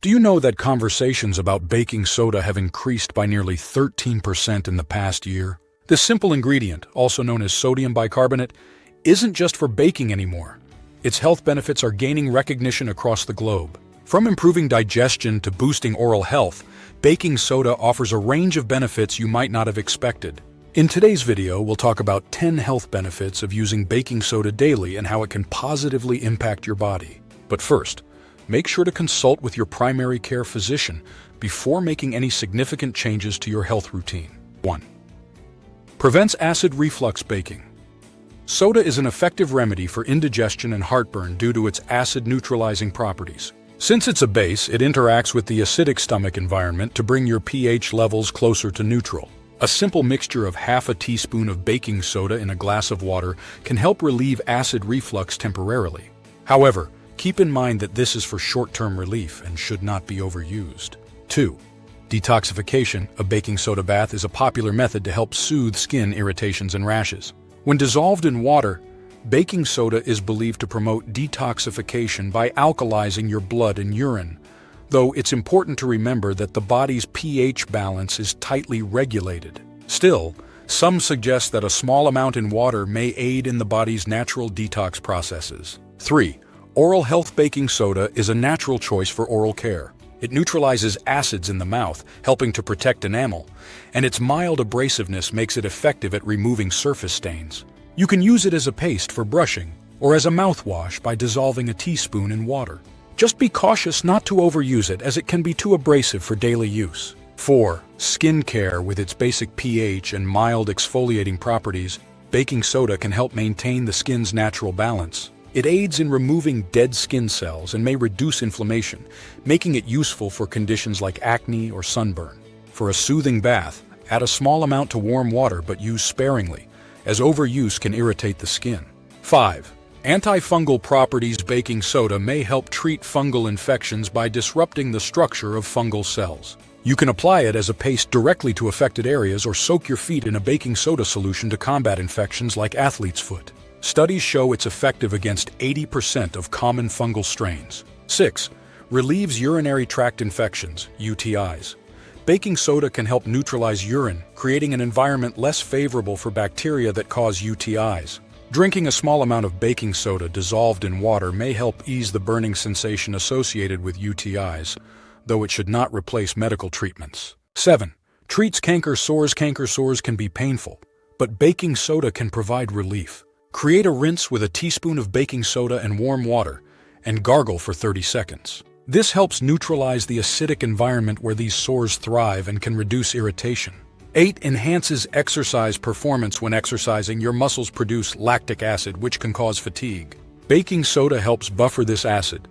Do you know that conversations about baking soda have increased by nearly 13% in the past year? This simple ingredient, also known as sodium bicarbonate, isn't just for baking anymore. Its health benefits are gaining recognition across the globe. From improving digestion to boosting oral health, baking soda offers a range of benefits you might not have expected. In today's video, we'll talk about 10 health benefits of using baking soda daily and how it can positively impact your body. But first, make sure to consult with your primary care physician before making any significant changes to your health routine. 1. Prevents acid reflux baking. Soda is an effective remedy for indigestion and heartburn due to its acid-neutralizing properties. Since it's a base, it interacts with the acidic stomach environment to bring your pH levels closer to neutral. A simple mixture of half a teaspoon of baking soda in a glass of water can help relieve acid reflux temporarily. However, keep in mind that this is for short-term relief and should not be overused. 2. Detoxification. A baking soda bath is a popular method to help soothe skin irritations and rashes. When dissolved in water, baking soda is believed to promote detoxification by alkalizing your blood and urine, though it's important to remember that the body's pH balance is tightly regulated. Still, some suggest that a small amount in water may aid in the body's natural detox processes. 3. Oral health. Baking soda is a natural choice for oral care. It neutralizes acids in the mouth, helping to protect enamel, and its mild abrasiveness makes it effective at removing surface stains. You can use it as a paste for brushing or as a mouthwash by dissolving a teaspoon in water. Just be cautious not to overuse it, as it can be too abrasive for daily use. 4. Skin care. With its basic pH and mild exfoliating properties, baking soda can help maintain the skin's natural balance. It aids in removing dead skin cells and may reduce inflammation, making it useful for conditions like acne or sunburn. For a soothing bath, add a small amount to warm water but use sparingly, as overuse can irritate the skin. 5. Antifungal properties. Baking soda may help treat fungal infections by disrupting the structure of fungal cells. You can apply it as a paste directly to affected areas or soak your feet in a baking soda solution to combat infections like athlete's foot. Studies show it's effective against 80% of common fungal strains. 6. Relieves urinary tract infections, UTIs. Baking soda can help neutralize urine, creating an environment less favorable for bacteria that cause UTIs. Drinking a small amount of baking soda dissolved in water may help ease the burning sensation associated with UTIs, though it should not replace medical treatments. 7. Treats canker sores. Canker sores can be painful, but baking soda can provide relief. Create a rinse with a teaspoon of baking soda and warm water, and gargle for 30 seconds. This helps neutralize the acidic environment where these sores thrive and can reduce irritation. 8. Enhances exercise performance. When exercising, your muscles produce lactic acid, which can cause fatigue. Baking soda helps buffer this acid,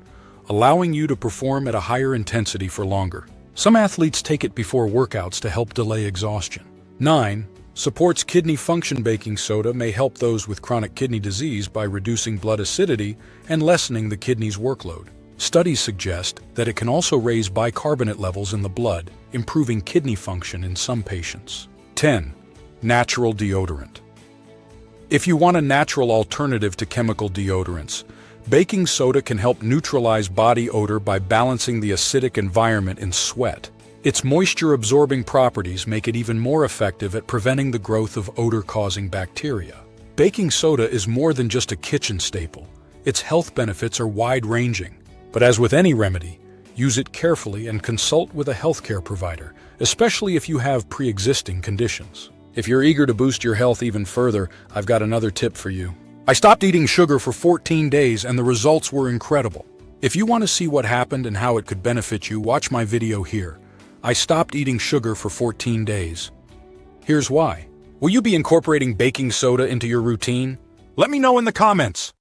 allowing you to perform at a higher intensity for longer. Some athletes take it before workouts to help delay exhaustion. 9. Supports kidney function. Baking soda may help those with chronic kidney disease by reducing blood acidity and lessening the kidney's workload. Studies suggest that it can also raise bicarbonate levels in the blood, improving kidney function in some patients. 10. Natural deodorant. If you want a natural alternative to chemical deodorants, baking soda can help neutralize body odor by balancing the acidic environment in sweat. Its moisture-absorbing properties make it even more effective at preventing the growth of odor-causing bacteria. Baking soda is more than just a kitchen staple. Its health benefits are wide-ranging. But as with any remedy, use it carefully and consult with a healthcare provider, especially if you have pre-existing conditions. If you're eager to boost your health even further, I've got another tip for you. I stopped eating sugar for 14 days and the results were incredible. If you want to see what happened and how it could benefit you, watch my video here. I stopped eating sugar for 14 days. Here's why. Will you be incorporating baking soda into your routine? Let me know in the comments.